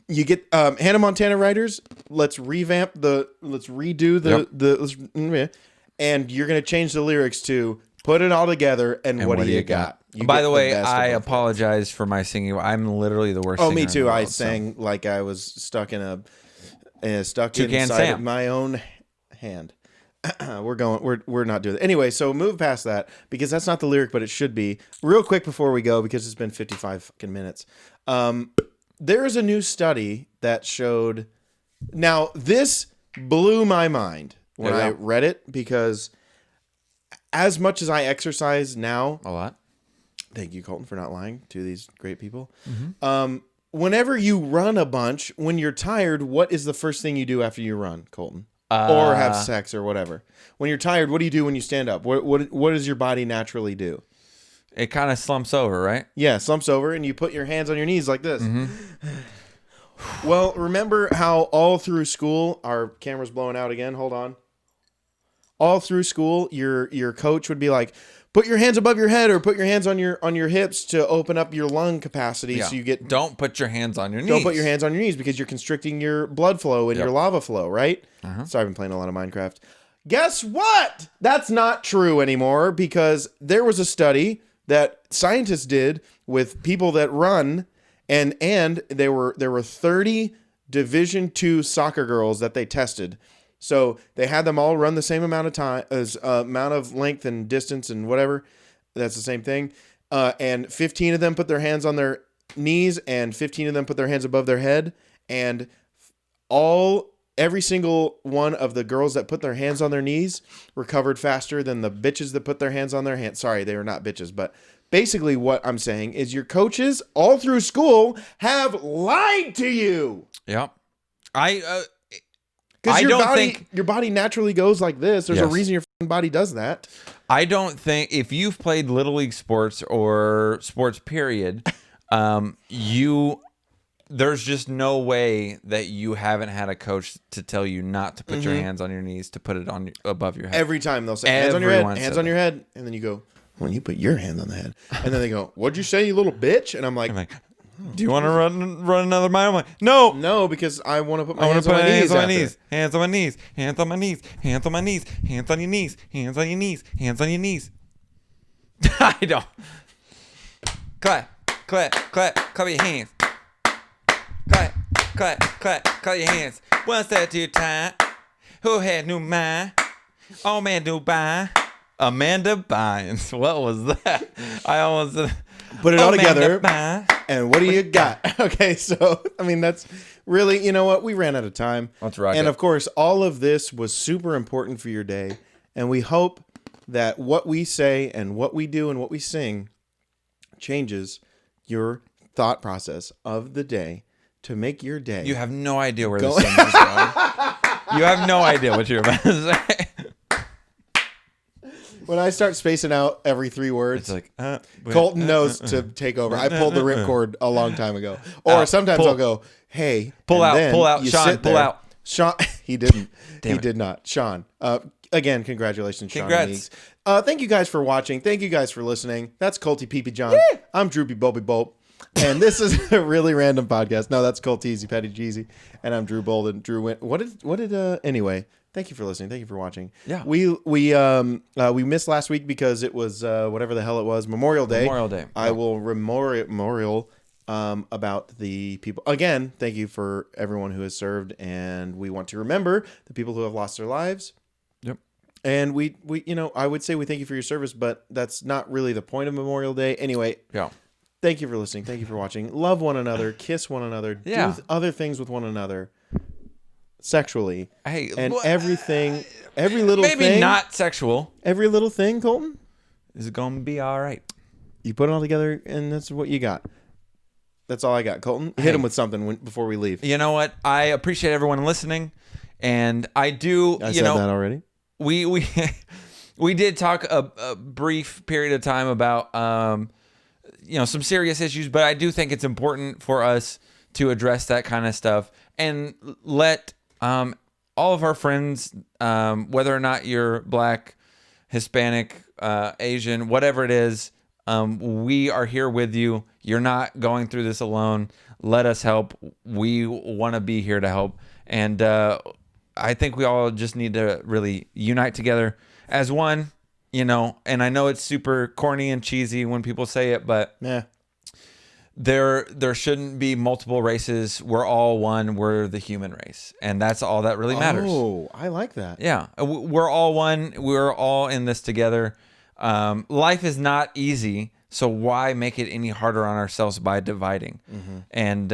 You get Hannah Montana writers. Let's redo the and you're gonna change the lyrics to put it all together and what do you got? By the way, I apologize for my singing. I'm literally the worst. Oh, singer me in the too. world, I sang like I was stuck inside Sam. of my own hand. We're not doing that. Anyway, so move past that because that's not the lyric, but it should be. Real quick before we go, because it's been 55 fucking minutes. There is a new study that showed. Now, this blew my mind when I read it because as much as I exercise now, a lot. Thank you, Colton, for not lying to these great people. Whenever you run a bunch, when you're tired, what is the first thing you do after you run, Colton? Or have sex or whatever. When you're tired, what do you do when you stand up? What does your body naturally do? It kind of slumps over, right? Yeah, slumps over, and you put your hands on your knees like this. Well, remember how all through school, our camera's blowing out again. Hold on. All through school, your coach would be like, put your hands above your head or put your hands on your hips to open up your lung capacity. Yeah. So you get. Don't put your hands on your knees. Don't put your hands on your knees because you're constricting your blood flow and your lava flow, right? Sorry, I've been playing a lot of Minecraft. Guess what? That's not true anymore because there was a study that scientists did with people that run, and there were 30 Division II soccer girls that they tested. So they had them all run the same amount of time, amount of length and distance and whatever. That's the same thing. And 15 of them put their hands on their knees, and 15 of them put their hands above their head. And every single one of the girls that put their hands on their knees recovered faster than the bitches that put their hands on their hands. Sorry, they were not bitches, but basically what I'm saying is your coaches all through school have lied to you. Yep. Because your body naturally goes like this. There's a reason your fucking body does that. I don't think if you've played Little League sports or sports period, there's just no way that you haven't had a coach to tell you not to put your hands on your knees, to put it on above your head. Every time they'll say hands on your head, and then you go, well, you put your hand on the head, and then they go, what'd you say, you little bitch? And I'm like, do you want to run another mile? I'm like, no, because I want to put my hands on my knees. Hands on my knees. Hands on my knees. Hands on my knees. Hands on your knees. Hands on your knees. Hands on your knees. I don't. Clap your hands. Clap your hands. One step to your time. Who had new mind? Oh man, Dubai. Amanda Bynes. What was that? I almost put it all together. And what do you got? Okay, so I mean that's really, you know what? We ran out of time. That's right. And of course, all of this was super important for your day, and we hope that what we say and what we do and what we sing changes your thought process of the day to make your day. You have no idea where this thing is going. You have no idea what you're about to say. When I start spacing out every 3 words, it's like Colton knows to take over. I pulled the ripcord a long time ago. Or sometimes I'll go, hey, pull out, Sean, pull out. Sean, he didn't. He did not. Sean. Again, congratulations, Sean. Congrats. Thank you guys for watching. Thank you guys for listening. That's Colty Peepee John. Yeah. I'm Droopy Bulby Bolt. And this is a really random podcast. No, that's Colt Easy, Petty Jeezy. And I'm Drew Bolden. Drew went. Anyway, thank you for listening. Thank you for watching. Yeah. We missed last week because it was whatever the hell it was, Memorial Day. I will memorial about the people. Again, thank you for everyone who has served, and we want to remember the people who have lost their lives. Yep. And we I would say we thank you for your service, but that's not really the point of Memorial Day. Anyway. Yeah. Thank you for listening. Thank you for watching. Love one another. Kiss one another. Yeah. Do other things with one another. Sexually. Hey, and everything. Every little thing. Maybe not sexual. Every little thing, Colton. Is going to be all right. You put it all together, and that's what you got. That's all I got. Colton, hit him with something before we leave. You know what? I appreciate everyone listening. And I do. I said that already. We did talk a brief period of time about some serious issues, but I do think it's important for us to address that kind of stuff and let all of our friends, whether or not you're Black, Hispanic, Asian, whatever it is, we are here with you. You're not going through this alone. Let us help. We want to be here to help. And I think we all just need to really unite together as one you know, and I know it's super corny and cheesy when people say it, but Yeah. there shouldn't be multiple races. We're all one. We're the human race, and that's all that really matters. Oh, I like that. Yeah, we're all one. We're all in this together. Life is not easy, so why make it any harder on ourselves by dividing? Mm-hmm. And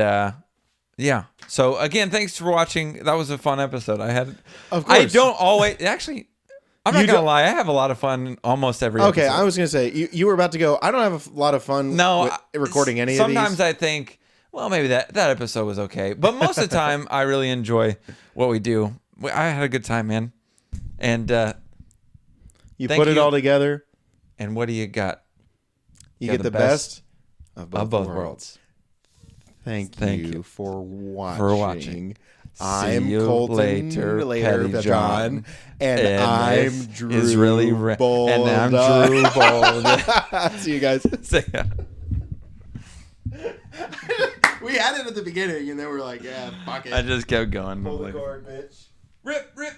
yeah. So again, thanks for watching. That was a fun episode. Of course. I don't always actually. I'm not You gonna don't- lie. I have a lot of fun almost every. Okay, episode. I was gonna say you were about to go. I don't have a lot of fun. No, recording any of these. Sometimes I think, well, maybe that episode was okay, but most of the time, I really enjoy what we do. I had a good time, man. And you thank put it you. all together. and what do you got? You Yeah, get the best of Of both worlds. Thank Thank you you for watching. for watching. I'm See you Colton later, Petty John, John. and I'm this Drew is really Bold. and I'm Drew Bold. See you guys. So, yeah. We had it at the beginning, and then we're like, yeah, fuck it. I just kept going. Pull the Like, cord, bitch. rip.